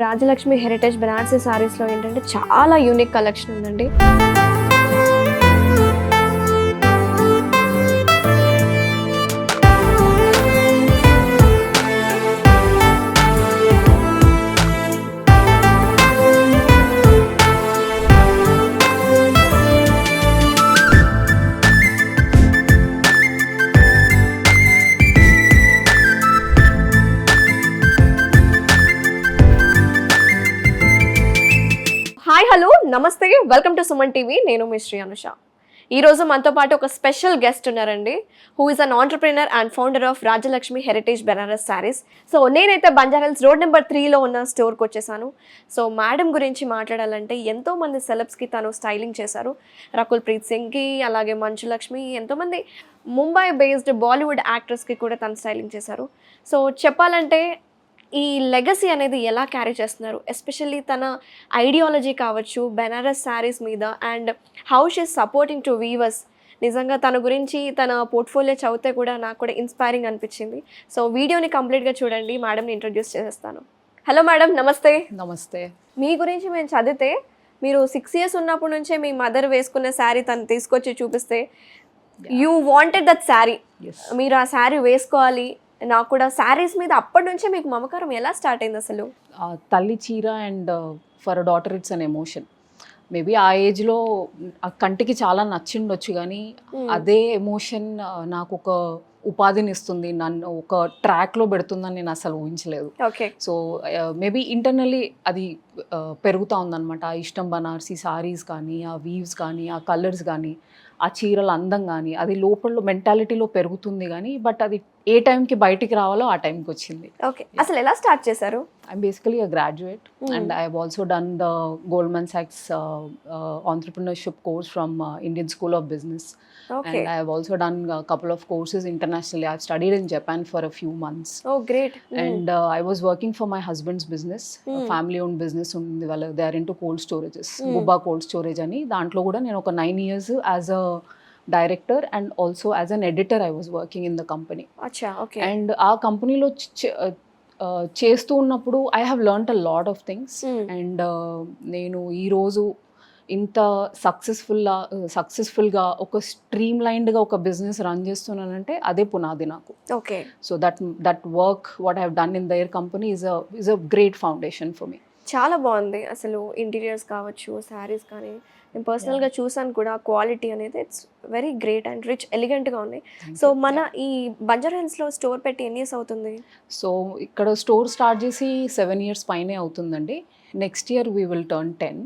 Rajalakshmi heritage Banarasi సారీస్లో ఏంటంటే చాలా యూనిక్ కలెక్షన్ ఉందండి. Hi hello namaste, welcome to Suman TV. నేను మీ శ్రీ అనుష. ఈరోజు మనతో పాటు ఒక స్పెషల్ గెస్ట్ ఉన్నారండి, who is an entrepreneur and founder of Rajalakshmi heritage Banaras saris. So నేనైతే బంజారా హిల్స్ రోడ్ నెంబర్ 3లో ఉన్న స్టోర్కి వచ్చేసాను. సో మేడం గురించి మాట్లాడాలంటే ఎంతోమంది సెలబ్స్కి తను స్టైలింగ్ చేశారు. రకుల్ ప్రీత్ సింగ్కి, అలాగే మంచు లక్ష్మి, ఎంతోమంది ముంబై బేస్డ్ బాలీవుడ్ యాక్టర్స్కి కూడా తను స్టైలింగ్ చేశారు. సో చెప్పాలంటే ఈ లెగసీ అనేది ఎలా క్యారీ చేస్తున్నారు, ఎస్పెషల్లీ తన ఐడియాలజీ కావచ్చు బెనారస్ శారీస్ మీద, and how she's supporting to weavers. నిజంగా తన గురించి తన పోర్ట్ఫోలియో చదివితే కూడా నాకు కూడా ఇన్స్పైరింగ్ అనిపించింది. సో వీడియోని కంప్లీట్గా చూడండి, మేడంని ఇంట్రడ్యూస్ చేసేస్తాను. హలో మేడం, నమస్తే. నమస్తే. మీ గురించి మేము చదివితే మీరు 6 years ఉన్నప్పటి నుంచే మీ మదర్ వేసుకున్న శారీ తను తీసుకొచ్చి చూపిస్తే యూ వాంటెడ్ దట్ శారీ, మీరు ఆ శారీ వేసుకోవాలి, నాకు కూడా శారీస్ మీద అప్పటి నుంచే మీకు మమకారం ఎలా స్టార్ట్ అయింది అసలు? తల్లి చీర and for a daughter it's an emotion. Maybe ఆ ఏజ్లో ఆ కంటికి చాలా నచ్చిండొచ్చు, కానీ అదే ఎమోషన్ నాకు ఒక ఉపాధిని ఇస్తుంది, నన్ను ఒక ట్రాక్లో పెడుతుందని నేను అసలు ఊహించలేదు. ఓకే. సో మేబీ ఇంటర్నల్లీ అది పెరుగుతూ ఉందన్నమాట. ఆ ఇష్టం బనారసీ సారీస్ కానీ, ఆ వీవ్స్ కానీ, ఆ కలర్స్ కానీ, ఆ చీరల అందం కానీ, అది లోపల మెంటాలిటీలో పెరుగుతుంది కానీ, బట్ అది ఏ టైంకి బయటికి రావాలో ఆ టైంకి వచ్చింది. ఓకే, అసలు ఎలా స్టార్ట్ చేశారు? I'm basically a graduate and I have also done the Goldman Sachs entrepreneurship course from Indian School of Business. Okay. And I have also done a couple of courses internationally. I've studied in Japan for a few months. Oh, great. And I was working for my husband's business, a family owned business. They are into cold storages, Gubba cold storage ani. Dantlo kuda nenu oka 9 years as a director and also as an editor I was working in the company. Acha, okay. And ఆ కంపెనీలో చేస్తూ ఉన్నప్పుడు I have learned a lot of things. And నేను ఈరోజు ఇంత సక్సెస్ఫుల్గా ఒక stream లైన్డ్గా ఒక బిజినెస్ రన్ చేస్తున్నానంటే అదే పునాది నాకు. Okay. So that work what I have done in their company is a great foundation for me. చాలా బాగుంది అసలు, ఇంటీరియర్స్ కావచ్చు, శారీస్ కానీ, నేను పర్సనల్గా చూసాను కూడా, క్వాలిటీ అనేది it's very great and rich, ఎలిగెంట్గా ఉంది. సో మన ఈ బంజారా హిల్స్లో స్టోర్ పెట్టి ఎన్ని ఇయర్స్ అవుతుంది? సో ఇక్కడ స్టోర్ స్టార్ట్ చేసి 7 years పైనే అవుతుందండి. Next year we will turn 10.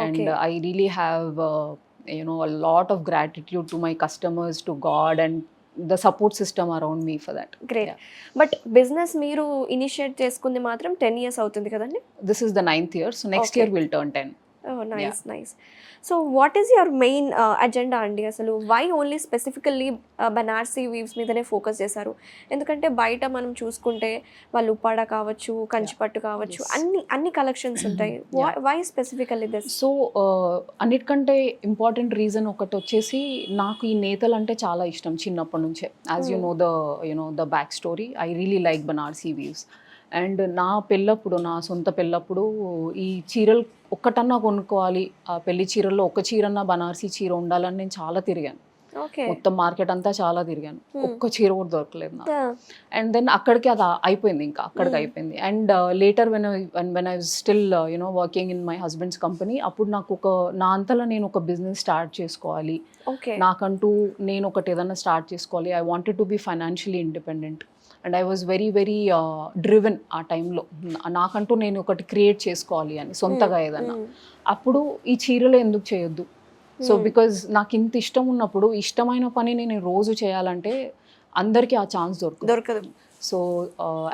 And I really have a lot of gratitude to my customers, to God and the support system around me for that. Great. But business మీరు initiate చేసుకుంది మాత్రం 10 years అవుతుంది కదండి? This is the 9th year, so next year we'll turn 10. Oh, nice, nice. So what is your main agenda అండి? అసలు why only specifically Banarasi weaves మీదనే focus చేశారు? ఎందుకంటే బయట మనం చూసుకుంటే వాళ్ళు ఉప్పాడ కావచ్చు, కంచిపట్టు కావచ్చు, అన్ని కలెక్షన్స్ ఉంటాయి. why specifically this? సో అన్నిటికంటే ఇంపార్టెంట్ రీజన్ ఒకటి వచ్చేసి, నాకు ఈ నేతలు అంటే చాలా ఇష్టం చిన్నప్పటి నుంచే. As you know the back story, I really like Banarasi weaves. And నా సొంత పెళ్ళప్పుడు ఈ చీరలు ఒక్కటన్నా కొనుక్కోవాలి, ఆ పెళ్లి చీరల్లో ఒక చీరన్నా బనారసీ చీర ఉండాలని నేను చాలా తిరిగాను. మొత్తం మార్కెట్ అంతా చాలా తిరిగాను, ఒక్క చీర కూడా దొరకలేదు నాకు. అండ్ దెన్ అక్కడికి అది అయిపోయింది, ఇంకా అక్కడికి అయిపోయింది. And later when I still working in my husband's company, అప్పుడు నాకు నా అంతలో నేను ఒక బిజినెస్ స్టార్ట్ చేసుకోవాలి, నాకంటూ నేను ఒకటి ఏదైనా స్టార్ట్ చేసుకోవాలి. I wanted to be financially independent and I was very very driven ఆ టైంలో. నాకంటూ నేను ఒకటి క్రియేట్ చేసుకోవాలి అని సొంతగా ఏదన్నా. అప్పుడు ఈ చీరలు ఎందుకు చేయొద్దు? సో బికాజ్ నాకు ఇంత ఇష్టం ఉన్నప్పుడు, ఇష్టమైన పని నేను రోజు చేయాలంటే అందరికీ ఆ ఛాన్స్ దొరకదు. So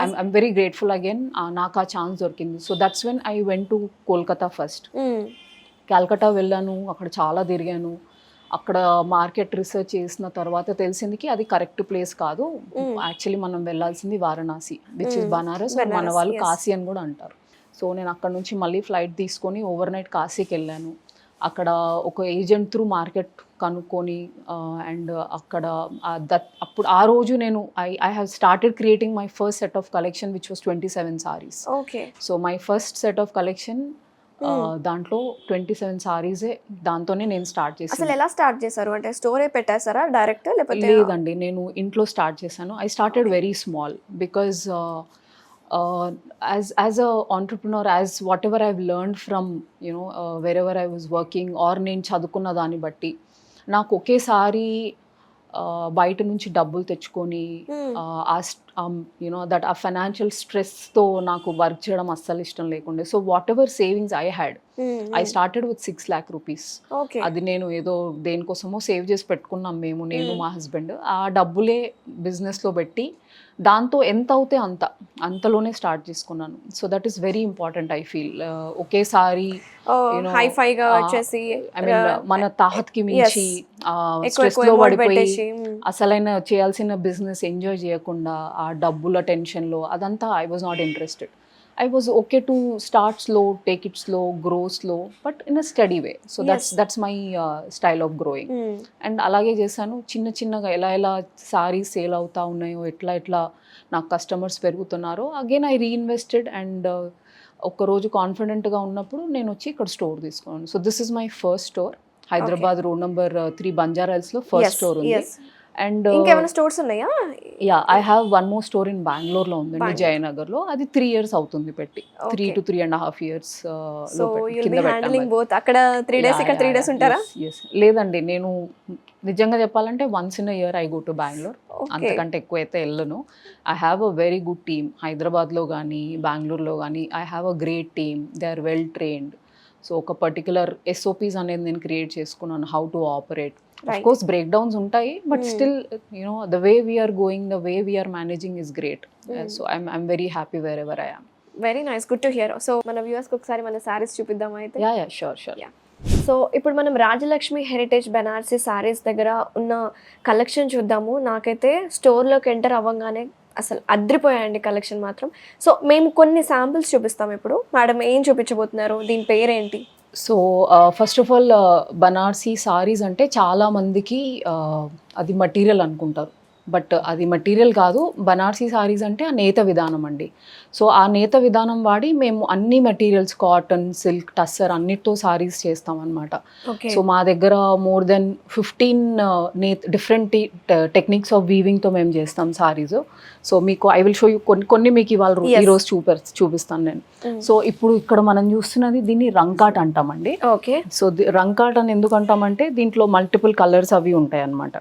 I'm very grateful again, నాకు ఆ ఛాన్స్ దొరికింది. So that's when I went to Kolkata first. Calcutta వెళ్ళాను, అక్కడ చాలా తిరిగాను. అక్కడ మార్కెట్ రీసెర్చ్ చేసిన తర్వాత తెలిసిందికి అది కరెక్ట్ ప్లేస్ కాదు, యాక్చువల్లీ మనం వెళ్ళాల్సింది వారణాసి, విచ్ ఇస్ బనారస్. మన వాళ్ళు కాశీ అని కూడా అంటారు. సో నేను అక్కడ నుంచి మళ్ళీ ఫ్లైట్ తీసుకొని ఓవర్ నైట్ కాశీకి వెళ్ళాను. అక్కడ ఒక ఏజెంట్ త్రూ మార్కెట్ కనుక్కొని అండ్ అక్కడ అప్పుడు ఆ రోజు నేను I have started creating my first set of collection which was 27 sarees. Okay. So my first set of collection దాంట్లో 27 సారీసే దాంతోనే నేను స్టార్ట్ చేశాను. అసలు ఎలా స్టార్ట్ చేశారు? అంటే స్టోరే పెట్టేశారా డైరెక్ట్ లేకపోతే? లేదండి, నేను ఇంట్లో స్టార్ట్ చేశాను. I started very small because as a entrepreneur, as whatever I've learned from wherever I was working or నేను చదువుకున్న దాన్ని బట్టి నాకు ఒకేసారి బయట నుంచి డబ్బులు తెచ్చుకొని దట్ ఆ ఫైనాన్షియల్ స్ట్రెస్తో నాకు వర్క్ చేయడం అస్సలు ఇష్టం లేకుండే. So what ever savings I had, I started with 6 lakh rupees. అది నేను ఏదో దేనికోసమో సేవ్ చేసి పెట్టుకున్నాం నేను మా హస్బెండ్. ఆ డబ్బులే బిజినెస్లో పెట్టి దాంతో ఎంత అవుతే అంతలోనే స్టార్ట్ చేసుకున్నాను. So that is very important I feel. ఒకేసారి మన తాహత్కి మించి స్ట్రెస్ లో పడిపోయి అసలైన చేయాల్సిన బిజినెస్ ఎంజాయ్ చేయకుండా ఆ డబ్బుల టెన్షన్లో అదంతా I was not interested. I was okay to start slow, take it slow, grow slow, but in a steady way. So that's my style of growing. And అలాగే చేశాను. చిన్నగా ఎలా సారీస్ సేల్ అవుతా ఉన్నాయో, ఎట్లా నాకు కస్టమర్స్ పెరుగుతున్నారో అగైన్ ఐ రీఇన్వెస్టెడ్. అండ్ ఒక్కరోజు కాన్ఫిడెంట్గా ఉన్నప్పుడు నేను వచ్చి ఇక్కడ స్టోర్ తీసుకున్నాను. So this is my first store, Hyderabad road number 3 Banjara హిల్స్లో ఫస్ట్ స్టోర్ ఉంది. అండ్ ఇంకేమైనా స్టోర్స్ ఉన్నాయా? Yeah, I have one more store in బెంగళూరులో ఉందండి, జయనగర్లో. అది 3 years అవుతుంది పెట్టి, 3 to 3.5 years. అక్కడ 3 days ఇక్కడ 3 days ఉంటారా? లేదండి, నేను నిజంగా చెప్పాలంటే once in a year I go to Bengaluru. అంతకంటే ఎక్కువ అయితే వెళ్ళను. I have a very good team హైదరాబాద్లో కానీ బెంగళూరులో కానీ. I have a great team, they are well trained. So ఒక పర్టికులర్ SOPs అనేది నేను క్రియేట్ చేసుకున్నాను, how to operate. Of course breakdowns ఉంటాయి, but still the way we are going, the way we are managing is great. So I'm very happy wherever I am. Very nice, good to hear. So మన viewers కి ఒకసారి మన సారీస్ చూపిద్దాం అయితే. Yeah, sure. So ఇప్పుడు మనం Rajalakshmi heritage Banarasi saris దగ్గర ఉన్న కలెక్షన్ చూద్దాము. నాకైతే స్టోర్లోకి ఎంటర్ అవ్వగానే అసలు అద్రిపోయాయండి కలెక్షన్ మాత్రం. సో మేము కొన్ని శాంపిల్స్ చూపిస్తాం ఇప్పుడు. మేడం ఏం చూపించబోతున్నారు, దీని పేరేంటి? So first of all Banarasi saris అంటే చాలా మందికి అది మటీరియల్ అనుకుంటారు, బట్ అది మటీరియల్ కాదు. బనారసీ సారీస్ అంటే ఆ నేత విధానం అండి. సో ఆ నేత విధానం వాడి మేము అన్ని మెటీరియల్స్, కాటన్, సిల్క్, టస్సర్ అన్నిటితో సారీస్ చేస్తాం అనమాట. సో మా దగ్గర more than 15 different techniques of వీవింగ్తో మేము చేస్తాం సారీస్. సో మీకు ఐ విల్ షో యూ కొన్ని మీకు ఇవాళ ఈరోజు చూపిస్తాను నేను. సో ఇప్పుడు ఇక్కడ మనం చూస్తున్నది దీన్ని రంకాట్ అంటామండి. ఓకే. సో రంకాట్ అని ఎందుకు అంటామంటే దీంట్లో మల్టిపుల్ కలర్స్ అవి ఉంటాయి అనమాట.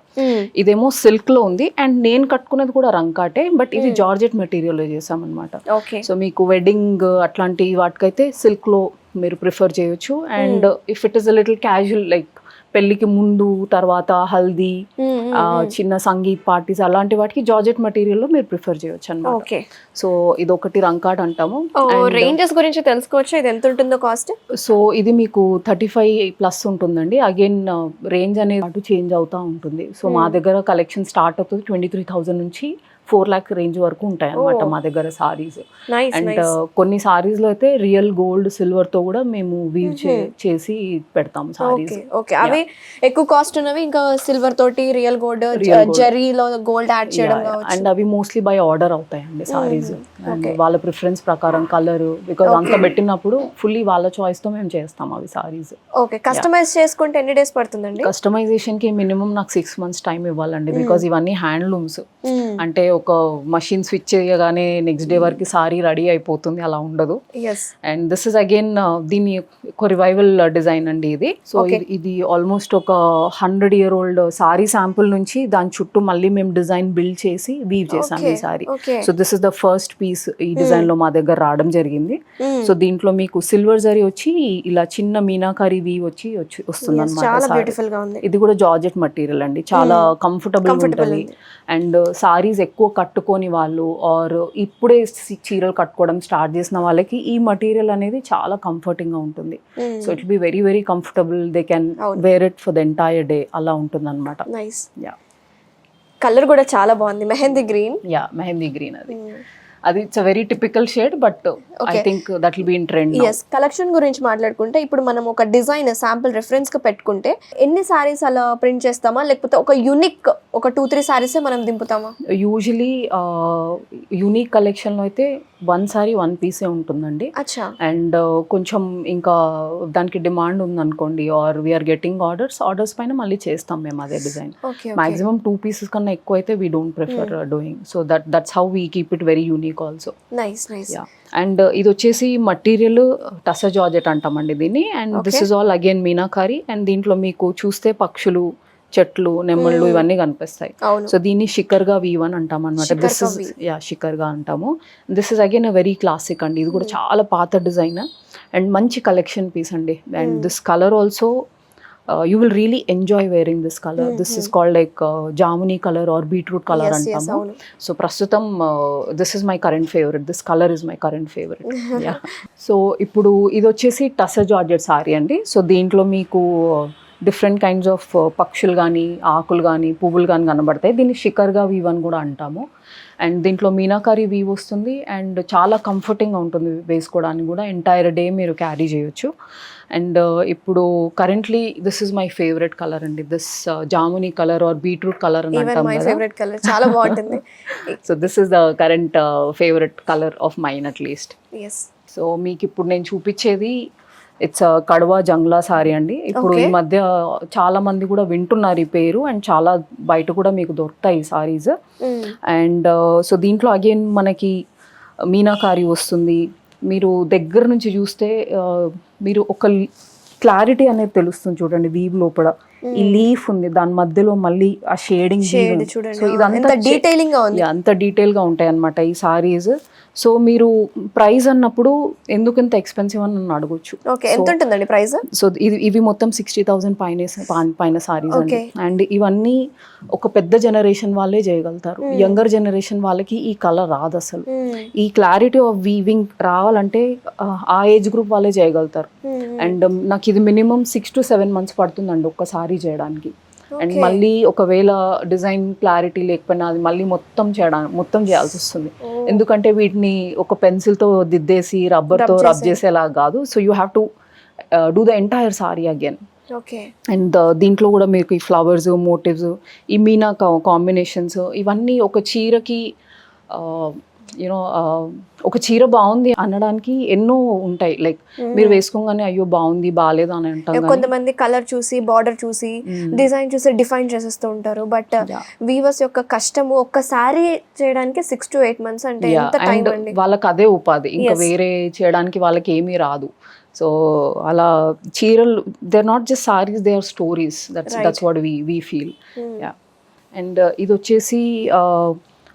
ఇదేమో సిల్క్ లో ఉంది, అండ్ నేను కట్టుకున్నది కూడా రంకాటే, బట్ ఇది జార్జెట్ మెటీరియల్ లో చేసాం అనమాట. సో మీకు వెడ్డింగ్ అట్లాంటి వాటికైతే సిల్క్ లో మీరు ప్రిఫర్ చేయొచ్చు. And if it is a little casual, like పెళ్లికి ముందు తర్వాత హల్దీ, చిన్న సంగీత్ పార్టీస్ అలాంటి వాటికి జార్జెట్ మెటీరియల్ లో మీరు ప్రిఫర్ చేయొచ్చు అన్నమాట. సో ఇది ఒకటి రంకాట్ అంటాము. రేంజెస్ గురించి తెలుసుకోవచ్చు, ఇది ఎంత ఉంటుందో కాస్ట్? సో ఇది మీకు 35+ ఉంటుందండి. అగైన్ రేంజ్ అనేది చేంజ్ అవుతూ ఉంటుంది. సో మా దగ్గర కలెక్షన్ స్టార్ట్ అవుతుంది 23,000 నుంచి 4 lakh రేంజ్ వరకు ఉంటాయి అన్నమాట మా దగ్గర సారీస్. అండ్ కొన్ని సారీస్ లో అయితే రియల్ గోల్డ్, సిల్వర్ తో కూడా మేము వీవ్ చేసి పెడతాం సారీస్. అవి ఎక్కువ కాస్ట్ ఉన్నవి, ఇంకా సిల్వర్ తోటి రియల్ గోల్డ్, జరీలో గోల్డ్ యాడ్ చేయడం. అండ్ అవి మోస్ట్లీ బై ఆర్డర్ అవుతాయండి సారీస్. అండ్ వాళ్ళ ప్రిఫరెన్స్ ప్రకారం కలర్, బికాజ్ అంత పెట్టినప్పుడు ఫుల్లీ వాళ్ళ చాయిస్ తో మేము చేస్తాం అవి సారీస్. ఓకే. కస్టమైజ్ చేసుకుంటే ఎన్ని డేస్ పడుతుందండి? కస్టమైజేషన్ కి మినిమం నాకు 6 months టైం ఇవ్వాలండి, బికాజ్ ఇవన్నీ హ్యాండ్లూమ్స్. అంటే ఒక మషిన్ స్విచ్ చేయగానే నెక్స్ట్ డే వరకు సారీ రెడీ అయిపోతుంది, అలా ఉండదు. అండ్ దిస్ ఇస్ అగైన్ దీని ఒక రివైవల్ డిజైన్ అండి ఇది. సో ఇది ఆల్మోస్ట్ ఒక 100-year-old సారీ శాంపుల్ నుంచి దాని చుట్టూ మళ్ళీ మేము డిజైన్ బిల్డ్ చేసి వీవ్ చేసాం ఈ sari. So this is the first piece ఈ డిజైన్ లో మా దగ్గర రావడం జరిగింది. సో దీంట్లో మీకు సిల్వర్ జరీ వచ్చి ఇలా చిన్న మీనాకారి వీవ్ వస్తుంది అనమాట. ఇది కూడా జార్జెట్ మెటీరియల్ అండి, చాలా కంఫర్టబుల్ ఉంటుంది. అండ్ సారీస్ ఎక్కువ కట్టుకొని వాళ్ళు ఆర్ ఇప్పుడే చీరలు కట్టుకోవడం స్టార్ట్ చేసిన వాళ్ళకి ఈ మటీరియల్ అనేది చాలా కంఫర్టింగ్ గా ఉంటుంది. So it be very very comfortable, they can wear it for the entire day, అలా ఉంటుంది అనమాట. కలర్ కూడా చాలా బాగుంది, మెహందీ గ్రీన్. మెహందీ గ్రీన్ అది. అది it's a very typical shade, but I think that will be in trend. Yes, collection గురించి మాట్లాడుకుంటే ఇప్పుడు మనం ఒక డిజైన్ శాంపుల్ రెఫరెన్స్ గా పెట్టుకుంటే ఎన్ని సారీస్ అలా ప్రింట్ చేస్తామా, లేకపోతే ఒక యూనిక్ ఒక 2-3 సారీసే మనం దింపుతామా? యూజువలీ యూనిక్ కలెక్షన్లో అయితే 1 సారీ 1 పీసే ఉంటుందండి. అచ్చా. అండ్ కొంచెం ఇంకా దానికి డిమాండ్ ఉందనుకోండి, ఆర్ వీఆర్ గెటింగ్ ఆర్డర్స్ పైన మళ్ళీ చేస్తాం మేము అదే డిజైన్. మాక్సిమం 2 pieces కన్నా ఎక్కువ అయితే we don't prefer doing. So that's how we keep it very unique also. Nice nice. And ఇది వచ్చేసి మటీరియల్ టసర్ జార్జెట్ అంటామండి దీన్ని. And this is all again meenakari. And దీంట్లో మీకు చూస్తే పక్షులు, చెట్లు, నెమ్మళ్ళు ఇవన్నీ కనిపిస్తాయి. సో దీన్ని షికర్గా వీవన్ అంటాం అనమాట. దిస్ ఇస్ షికర్గా అంటాము. This is again a very classic అండి. ఇది కూడా చాలా పాత డిజైన్ అండ్ మంచి కలెక్షన్ పీస్ అండి. And this colour also you will really enjoy wearing this color. This is called like jamuni color or beetroot color antamu. So prastutam this is my current favorite. This color is my current favorite. Yeah. So ippudu idu vachesi tussar georgette saree andi. So deentlo meeku different kinds of పక్షులు కానీ, ఆకులు కానీ, పువ్వులు కానీ కనబడతాయి. దీన్ని షికర్గా weave అని కూడా అంటాము. అండ్ దీంట్లో మీనాకారి వీవ్ వస్తుంది అండ్ చాలా కంఫర్టింగ్గా ఉంటుంది వేసుకోవడానికి కూడా. ఎంటైర్ డే మీరు క్యారీ చేయొచ్చు. అండ్ ఇప్పుడు currently this is my favourite colour అండి. This jamuni colour or beetroot colour అని అంటాం కదా. చాలా బాగుంటుంది. So this is the current favourite colour of mine at least. So మీకు ఇప్పుడు నేను చూపించేది ఇట్స్ కడవా జంగ్లా సారీ అండి. ఇప్పుడు ఈ మధ్య చాలా మంది కూడా వింటున్నారు ఈ పేరు అండ్ చాలా బయట కూడా మీకు దొరుకుతాయి ఈ సారీస్. అండ్ సో దీంట్లో అగైన్ మనకి మీనాకారి వస్తుంది. మీరు దగ్గర నుంచి చూస్తే మీరు ఒక క్లారిటీ అనేది తెలుస్తుంది చూడండి. వీవ్ లోపల ఈ లీఫ్ ఉంది, దాని మధ్యలో మళ్ళీ ఆ షేడింగ్. సో ఇదంతా అంత డీటెయిల్ గా ఉంటాయి అన్నమాట ఈ సారీస్. సో మీరు ప్రైస్ అన్నప్పుడు ఎందుకు ఇంత ఎక్స్పెన్సివ్ అని నన్ను అడగొచ్చు. ఎంత ఉంటుందండి ప్రైస్? సో ఇవి మొత్తం 60,000 పైన సారీస్ అండి. అండ్ ఇవన్నీ ఒక పెద్ద జనరేషన్ వాళ్ళే చేయగలుగుతారు. యంగర్ జనరేషన్ వాళ్ళకి ఈ కలర్ రాదు అసలు. ఈ క్లారిటీ ఆఫ్ వీవింగ్ రావాలంటే ఆ ఏజ్ గ్రూప్ వాళ్ళే చేయగలుగుతారు. అండ్ నాకు ఇది మినిమం 6 to 7 months పడుతుందండి ఒక్క సారీ చేయడానికి. అండ్ మళ్ళీ ఒకవేళ డిజైన్ క్లారిటీ లేకపోయినా అది మళ్ళీ మొత్తం చేయాల్సి వస్తుంది. ఎందుకంటే వీటిని ఒక పెన్సిల్తో దిద్దేసి రబ్బర్తో రబ్ చేసేలా కాదు. So you have to do the entire sorry again. And దీంట్లో కూడా మీకు ఈ ఫ్లవర్స్, మోటివ్స్, ఈ మీనా కాంబినేషన్స్ ఇవన్నీ ఒక చీరకి యూనో ఒక చీర బాగుంది అనడానికి ఎన్నో ఉంటాయి. లైక్ మీరు వేసుకోగానే అయ్యో బాగుంది బాగాలేదు అని అంటారు. కొంతమంది కలర్ చూసి, బార్డర్ చూసి, డిజైన్ చూసి డిఫైన్ చేసేస్తూ ఉంటారు. బట్ వీవర్స్ యొక్క కష్టము ఒక్కసారి చేయడానికి 6 to 8 months అంటే ఎంత టైం అండి. వాళ్ళకి అదే ఉపాధి, ఇంకా వేరే చేయడానికి వాళ్ళకి ఏమీ రాదు. సో అలా చీరలు they are not just saris, they are stories. That's what we feel. And ఇది వచ్చేసి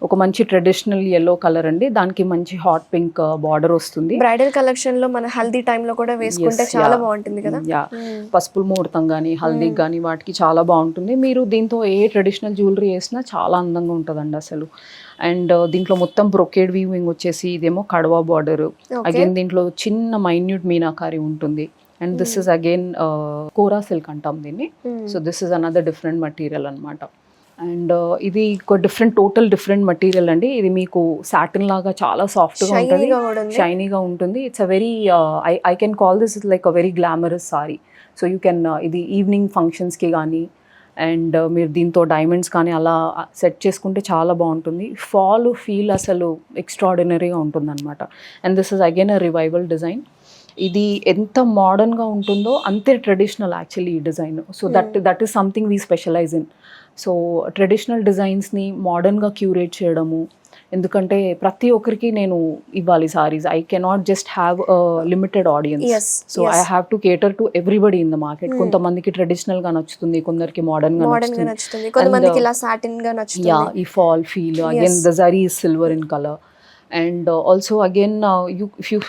ఒక మంచి ట్రెడిషనల్ yellow కలర్ అండి. దానికి మంచి హాట్ పింక్ బార్డర్ వస్తుంది. బ్రైడల్ కలెక్షన్ లో మన హల్దీ టైమ్ లో కూడా వేసుకుంటే చాలా బాగుంటుంది కదా. పసుపుల ముహూర్తం కానీ, హల్దీకి కానీ వాటికి చాలా బాగుంటుంది. మీరు దీంతో ఏ ట్రెడిషనల్ జ్యువెలరీ వేసినా చాలా అందంగా ఉంటుందండి అసలు. అండ్ దీంట్లో మొత్తం బ్రొకేడ్ వీవింగ్ వచ్చేసి ఇదేమో కడవా బార్డర్. అగైన్ దీంట్లో చిన్న మైన్యూట్ మీనాకారి ఉంటుంది. And this is again kora silk అంటాం దీన్ని. So this is another different material అనమాట. అండ్ ఇది ఒక టోటల్ డిఫరెంట్ మటీరియల్ అండి. ఇది మీకు సాటిన్ లాగా చాలా సాఫ్ట్గా ఉంటుంది, షైనీగా ఉంటుంది. It's a very I can call this like a very glamorous sorry. So you can ఇది ఈవినింగ్ ఫంక్షన్స్కి కానీ అండ్ మీరు దీంతో డైమండ్స్ కానీ అలా సెట్ చేసుకుంటే చాలా బాగుంటుంది. ఫాల్ ఫీల్ అసలు ఎక్స్ట్రాడినరీగా ఉంటుంది అనమాట. And this is again a revival design. ఇది ఎంత మోడర్న్గా ఉంటుందో అంతే ట్రెడిషనల్ యాక్చువల్లీ ఈ design. So that is something we specialise in. So traditional డిజైన్స్ని మోడర్న్గా క్యూరేట్ చేయడము. ఎందుకంటే ప్రతి ఒక్కరికి నేను ఇవ్వాలి saris. I cannot just have a limited audience. So I have to cater to everybody in the market. కొంతమందికి ట్రెడిషనల్ గా నచ్చుతుంది, కొందరికి మోడర్న్ గా నచ్చుతుంది. ఈ fall feel again the zari is silver in colour. And also again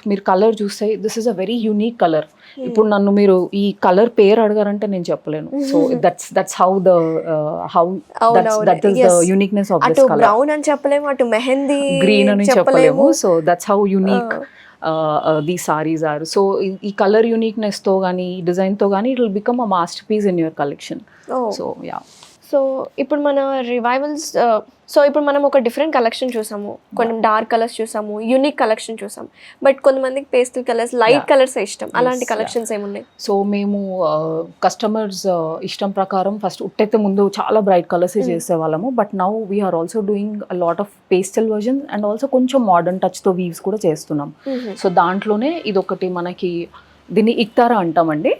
మీరు కలర్ చూస్తే this is a very unique colour. ఇప్పుడు నన్ను మీరు ఈ కలర్ పేరు అడగారంటే నేను చెప్పలేను. So that's how that is the uniqueness of this colour. Brown అని చెప్పలేము, అటు మెహందీ గ్రీన్ అని చెప్పలేము. So that's how unique these saris are. So ఈ కలర్ యూనిక్నెస్ తో కానీ, ఈ డిజైన్ తో కానీ it will become a masterpiece in your collection. So yeah. So ఇప్పుడు మన రివైవల్స్ సో ఇప్పుడు మనం ఒక డిఫరెంట్ కలెక్షన్ చూసాము, కొన్ని డార్క్ కలర్స్ చూసాము, యూనిక్ కలెక్షన్ చూసాము, బట్ కొంతమందికి పేస్టల్ కలర్స్, లైట్ కలర్స్ ఇష్టం. అలాంటి కలెక్షన్స్ ఏమున్నాయి? సో మేము కస్టమర్స్ ఇష్టం ప్రకారం ఫస్ట్ ఉట్టైతే ముందు చాలా బ్రైట్ కలర్స్ చేసేవాళ్ళము, but now we're also doing lot of pastel version and also కొంచెం మోడర్న్ టచ్తో వీవ్స్ కూడా చేస్తున్నాం. సో దాంట్లోనే ఇదొకటి మనకి దీన్ని ఇక్తారా అంటామండి.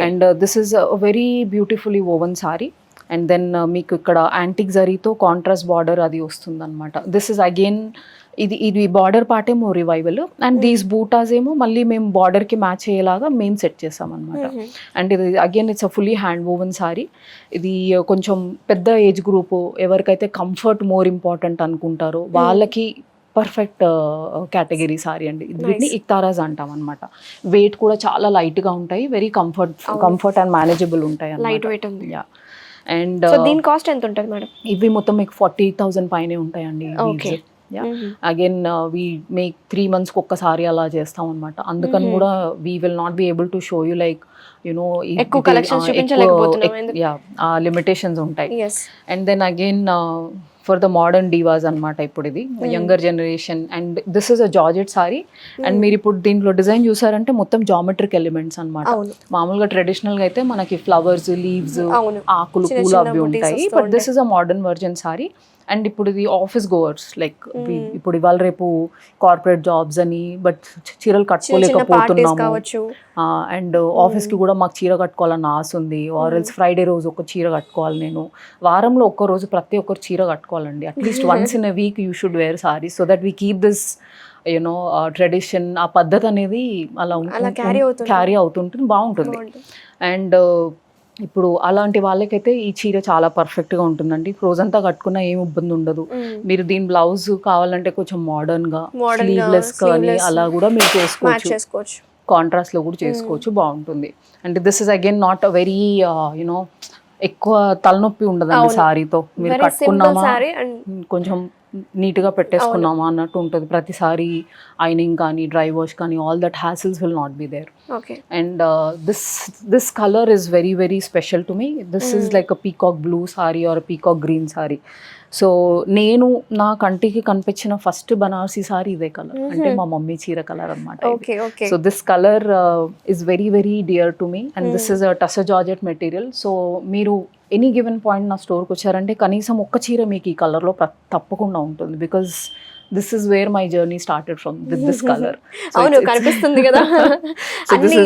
And this is very beautifully woven sari. And then మీకు ఇక్కడ యాంటిక్ జరీతో కాంట్రాస్ట్ బార్డర్ అది వస్తుంది అనమాట. దిస్ ఇస్ అగైన్ ఇది బార్డర్ పార్ట్ ఏమో రివైవల్, అండ్ దీస్ బూటాస్ ఏమో మళ్ళీ మేము బార్డర్కి మ్యాచ్ అయ్యేలాగా మేము సెట్ చేసాం అనమాట. అండ్ ఇది again it's a fully hand woven sorry. ఇది కొంచెం పెద్ద ఏజ్ గ్రూప్ ఎవరికైతే కంఫర్ట్ మోర్ ఇంపార్టెంట్ అనుకుంటారో వాళ్ళకి పర్ఫెక్ట్ కేటగిరీ సారీ అండి. వీటిని ఇక్తారాస్ అంటాం అనమాట. వెయిట్ కూడా చాలా లైట్గా ఉంటాయి, వెరీ కంఫర్ట్ అండ్ మేనేజబుల్ ఉంటాయి. లైట్ వెయిట్ ఉంది. యా. అండ్ దీని కాస్ట్ ఎంత ఉంటుంది మేడం? ఇవి మొత్తం మీకు 40,000 పైనే ఉంటాయండి. అగైన్ వీ మేక్ 3 months ఒక్కసారి అలా చేస్తాం అనమాట. అందుకని కూడా we will not be able to show you like you know limitations ఉంటాయి. And then again for the modern divas అనమాట. ఇప్పుడు ఇది younger generation. And this is a georgette sari. అండ్ మీరు ఇప్పుడు దీంట్లో డిజైన్ చూసారంటే మొత్తం జామెట్రిక్ ఎలిమెంట్స్ అనమాట. మామూలుగా ట్రెడిషనల్ గా అయితే మనకి ఫ్లవర్స్, లీవ్స్, ఆకులు, పూలు అవి ఉంటాయి, but this is a modern version sorry. And ఇప్పుడు ఇది ఆఫీస్ గోవర్స్ లైక్ ఇప్పుడు ఇవాళ రేపు కార్పొరేట్ జాబ్స్ అని బట్ చీరలు కట్టుకోలేకపోతున్నాము. అండ్ ఆఫీస్కి కూడా మాకు చీర కట్టుకోవాలన్న ఆశ ఉంది. ఆర్ఎల్స్ ఫ్రైడే రోజు ఒక చీర కట్టుకోవాలి. నేను వారంలో ఒక్క రోజు ప్రతి ఒక్కరు చీర కట్టుకోవాలండి. At least once in a week you should wear sari so that we keep this you know tradition. ఆ పద్ధతి అనేది అలా క్యారీ అవుతుంటుంది, బాగుంటుంది. అండ్ ఇప్పుడు అలాంటి వాళ్ళకైతే ఈ చీర చాలా పర్ఫెక్ట్గా ఉంటుందండి. రోజంతా కట్టుకున్నా ఏమి ఇబ్బంది ఉండదు. మీరు దీని బ్లౌజ్ కావాలంటే కొంచెం మోడర్న్గా స్లీవ్లెస్ కానీ అలా కూడా మీరు చేసుకోవచ్చు. కాంట్రాస్ట్ లో కూడా చేసుకోవచ్చు, బాగుంటుంది. And this is again not a very you know ఎక్కువ తలనొప్పి ఉండదండి సారీతో. మీరు కట్టుకున్నామా కొంచెం నీట్గా పెట్టేసుకున్నామా అన్నట్టు ఉంటుంది. ప్రతిసారి ఐనింగ్ కానీ డ్రై వాష్ కానీ all that hassles will not be there. And this colour is very very special to me. This is like a peacock blue sari or peacock green sari. So నేను నా కంటికి కనిపించిన ఫస్ట్ బనారసీ సారీ ఇదే కలర్, అంటే మా mummy చీర colour అనమాట. So this colour is very very dear to me. And this is a tussar georgette material. So మీరు ఎనీ గివెన్ పాయింట్ నా స్టోర్కి వచ్చారంటే కనీసం ఒక్క చీర మీకు ఈ కలర్లో తప్పకుండా ఉంటుంది. Because this is where my journey started from with this colour. అవును, కనిపిస్తుంది కదా. అన్ని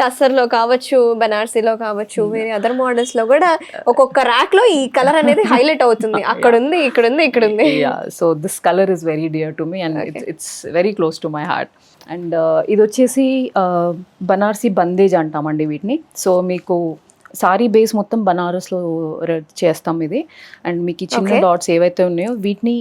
టస్సర్ లో కావచ్చు, బనారసీలో కావచ్చు, వేరే అదర్ మోడల్స్ లో కూడా ఒక్కొక్క ర్యాక్ లో ఈ కలర్ అనేది హైలైట్ అవుతుంది. అక్కడ ఉంది, ఇక్కడ ఉంది, ఇక్కడ ఉంది. So this colour is very dear to me and it's very close to my heart. And ఇది వచ్చేసి బనారసీ బందేజ్ అంటామండి వీటిని. సో మీకు సారీ బేస్ మొత్తం బనారస్లో చేస్తాం ఇది. అండ్ మీకు ఈ చిన్న డాట్స్ ఏవైతే ఉన్నాయో వీటిని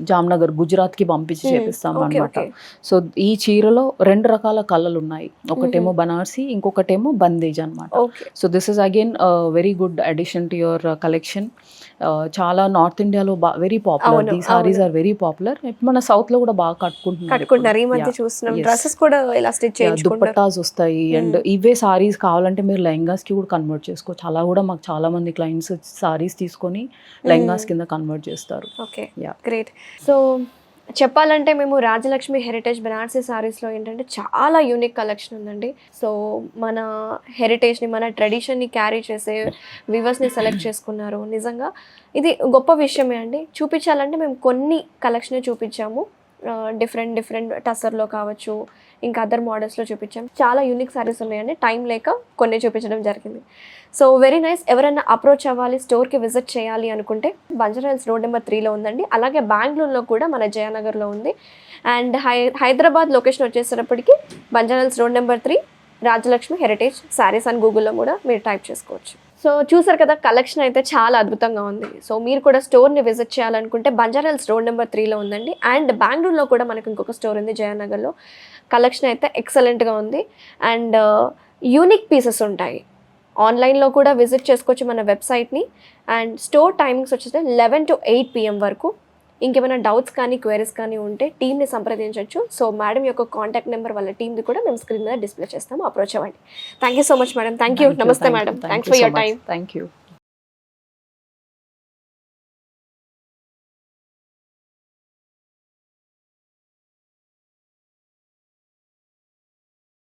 జామ్నగర్, గుజరాత్కి పంపించి చేపిస్తాం అనమాట. సో ఈ చీరలో 2 రకాల కలర్లు ఉన్నాయి. ఒకటేమో బనారసీ, ఇంకొకటేమో బందేజ్ అనమాట. So this is again very good addition to your collection. చాలా నార్త్ ఇండియాలో వెరీ పాపులర్. ఈ సారీస్ ఆర్ వెరీ పాపులర్. మన సౌత్ లో కూడా బాగా కట్టుకుంటున్నారు. ఈ మధ్య చూస్తున్నాం డ్రెస్సెస్ కూడా ఇలా స్టిచ్ చేయించుకుంటారు. దుపట్టాస్ వస్తాయి. అండ్ ఇవే సారీస్ కావాలంటే మీరు లెహంగాస్ కి కూడా కన్వర్ట్ చేసుకోవచ్చు. అలా కూడా మాకు చాలా మంది క్లయింట్స్ సారీస్ తీసుకొని లెహంగాస్ కింద కన్వర్ట్ చేస్తారు. Okay, great. సో చెప్పాలంటే మేము రాజలక్ష్మి హెరిటేజ్ బెనారసీ సారీస్లో ఏంటంటే చాలా యూనిక్ కలెక్షన్ ఉందండి. సో మన హెరిటేజ్ని, మన ట్రెడిషన్ని క్యారీ చేసే వీవర్స్ని సెలెక్ట్ చేసుకున్నారు. నిజంగా ఇది గొప్ప విషయమే అండి. చూపించాలంటే మేము కొన్ని కలెక్షనే చూపించాము. డిఫరెంట్ టసర్లో కావచ్చు, ఇంకా అదర్ మోడల్స్లో చూపించాం. చాలా యూనిక్ సారీస్ ఉన్నాయండి. టైం లేక కొన్ని చూపించడం జరిగింది. So very nice. ఎవరైనా అప్రోచ్ అవ్వాలి, స్టోర్కి విజిట్ చేయాలి అనుకుంటే బంజారాహిల్స్ రోడ్ నెంబర్ 3లో ఉందండి. అలాగే బెంగళూరులో కూడా మన జయనగర్లో ఉంది. అండ్ హైదరాబాద్ లొకేషన్ వచ్చేసేటప్పటికి Banjara Hills road number 3 Rajalakshmi heritage sarees అని గూగుల్లో కూడా మీరు టైప్ చేసుకోవచ్చు. సో చూసారు కదా, కలెక్షన్ అయితే చాలా అద్భుతంగా ఉంది. సో మీరు కూడా స్టోర్ని విజిట్ చేయాలనుకుంటే బంజారాహిల్స్ రోడ్ నెంబర్ 3లో ఉందండి. అండ్ బెంగళూరులో కూడా మనకు ఇంకొక స్టోర్ ఉంది జయనగర్లో. కలెక్షన్ అయితే ఎక్సలెంట్గా ఉంది. అండ్ యూనిక్ పీసెస్ ఉంటాయి. ఆన్లైన్లో కూడా విజిట్ చేసుకోవచ్చు మన వెబ్సైట్ని. అండ్ స్టోర్ టైమింగ్స్ వచ్చేసి 11 to 8 PM వరకు. ఇంకేమైనా డౌట్స్ కానీ క్వైరీస్ కానీ ఉంటే టీమ్ని సంప్రదించవచ్చు. సో మేడం యొక్క కాంటాక్ట్ నెంబర్ వాళ్ళ టీమ్ది కూడా మేము స్క్రీన్ మీద డిస్ప్లే చేస్తాము. అప్రోచ్ అవ్వండి. Thank you so much madam. Thank you. నమస్తే madam. Thanks for your time. Thank you.